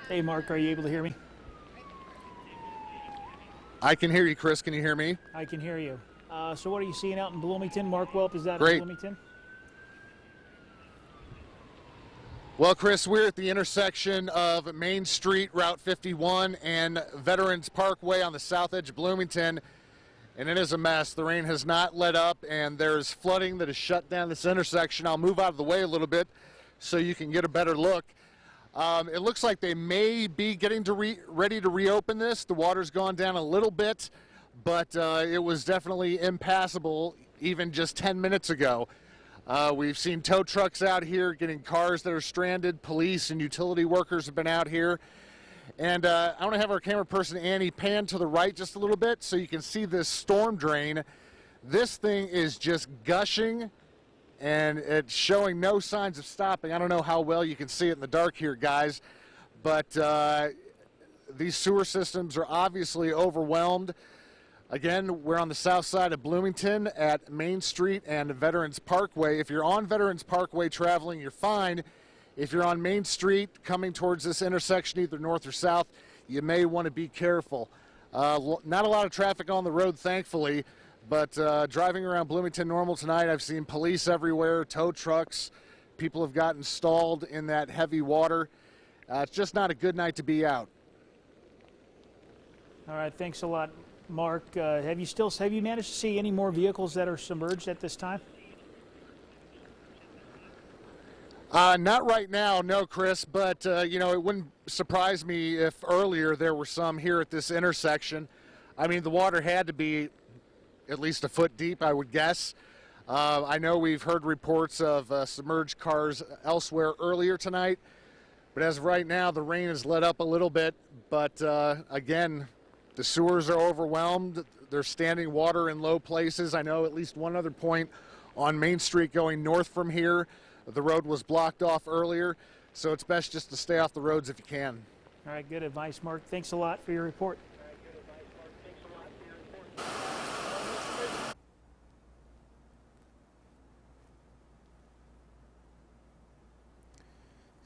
Hey, Mark, are you able to hear me? I can hear you, Chris. Can you hear me? I can hear you. So what are you seeing out in Bloomington? Mark Welp is out in Great. Bloomington? Well, Chris, we're at the intersection of Main Street, Route 51, and Veterans Parkway on the south edge of Bloomington, and it is a mess. The rain has not let up, and there's flooding that has shut down this intersection. I'll move out of the way a little bit so you can get a better look. It looks like they may be getting ready to reopen this. The water's gone down a little bit, but it was definitely impassable even just 10 minutes ago. We've seen tow trucks out here getting cars that are stranded. Police and utility workers have been out here. And I want to have our camera person, Annie, pan to the right just a little bit so you can see this storm drain. This thing is just gushing, and it's showing no signs of stopping. I don't know how well you can see it in the dark here, guys, but these sewer systems are obviously overwhelmed. Again, we're on the south side of Bloomington at Main Street and Veterans Parkway. If you're on Veterans Parkway traveling, you're fine. If you're on Main Street coming towards this intersection, either north or south, you may want to be careful. Not a lot of traffic on the road, thankfully, but driving around Bloomington normal tonight, I've seen police everywhere, tow trucks. People have gotten stalled in that heavy water. It's just not a good night to be out. All right, thanks a lot, Mark. Have you managed to see any more vehicles that are submerged at this time? Not right now, no, Chris, but, you know, it wouldn't surprise me if earlier there were some here at this intersection. I mean, the water had to be at least a foot deep, I would guess. I know we've heard reports of submerged cars elsewhere earlier tonight, but as of right now, the rain has let up a little bit, but, again, the sewers are overwhelmed. There's standing water in low places. I know at least one other point on Main Street going north from here. The road was blocked off earlier, so it's best just to stay off the roads if you can. All right, good advice, Mark. Thanks a lot for your report.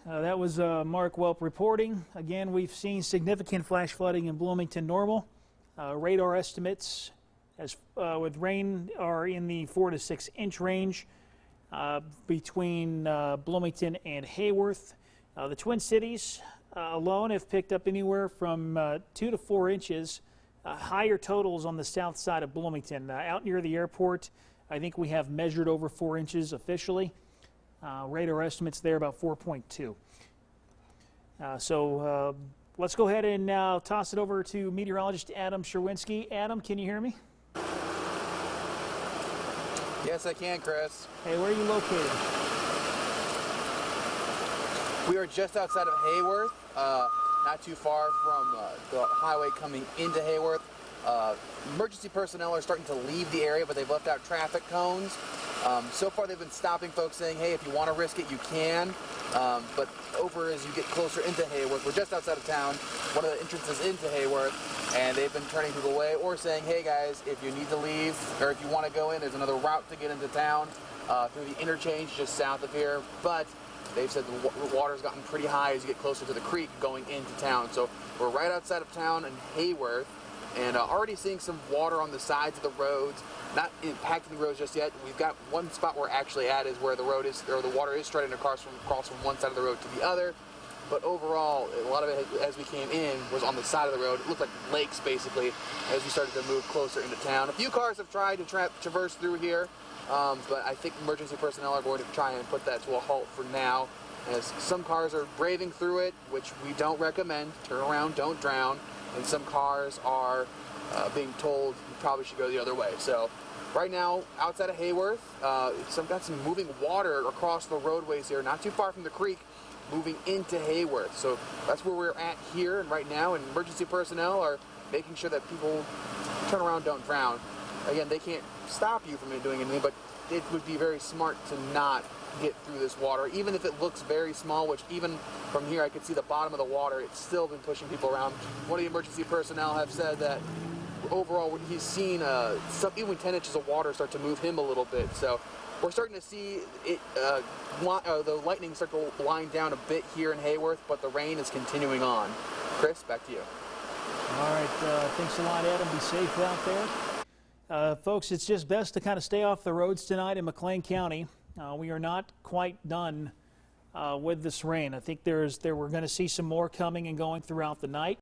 That was Mark Welp reporting. Again, we've seen significant flash flooding in Bloomington normal. Radar estimates with rain are in the 4 to 6 inch range between Bloomington and Hayworth. The Twin Cities alone have picked up anywhere from 2 to 4 inches. Higher totals on the south side of Bloomington. Out near the airport, I think we have measured over 4 inches officially. Radar estimates there about 4.2. So let's go ahead and now toss it over to meteorologist Adam Sherwinski. Adam, can you hear me? Yes, I can, Chris. Hey, where are you located? We are just outside of Hayworth, not too far from the highway coming into Hayworth. Emergency personnel are starting to leave the area, but they've left out traffic cones. So far, they've been stopping folks saying, hey, if you want to risk it, you can. But over as you get closer into Hayworth, we're just outside of town, one of the entrances into Hayworth, and they've been turning people away or saying, hey, guys, if you need to leave or if you want to go in, there's another route to get into town through the interchange just south of here. But they've said the water's gotten pretty high as you get closer to the creek going into town. So we're right outside of town in Hayworth, and already seeing some water on the sides of the roads, not impacting the roads just yet. We've got one spot we're actually at is where the road is, or the water is striding across from one side of the road to the other. But overall, a lot of it, as we came in, was on the side of the road. It looked like lakes, basically, as we started to move closer into town. A few cars have tried to traverse through here, but I think emergency personnel are going to try and put that to a halt for now, as some cars are braving through it, which we don't recommend. Turn around, don't drown. And some cars are being told you probably should go the other way. So right now, outside of Hayworth, got some moving water across the roadways here, not too far from the creek, moving into Hayworth. So that's where we're at here and right now, and emergency personnel are making sure that people turn around, don't drown. Again, they can't stop you from doing anything, but it would be very smart to not get through this water, even if it looks very small, which even from here I could see the bottom of the water. It's still been pushing people around. One of the emergency personnel have said that overall he's seen even 10 inches of water start to move him a little bit. So we're starting to see it, the lightning start to blind down a bit here in Hayworth, but the rain is continuing on. Chris, back to you. All right, thanks a lot, Adam. Be safe out there. Folks, it's just best to kind of stay off the roads tonight in McLean County. We are not quite done with this rain. I think we're going to see some more coming and going throughout the night.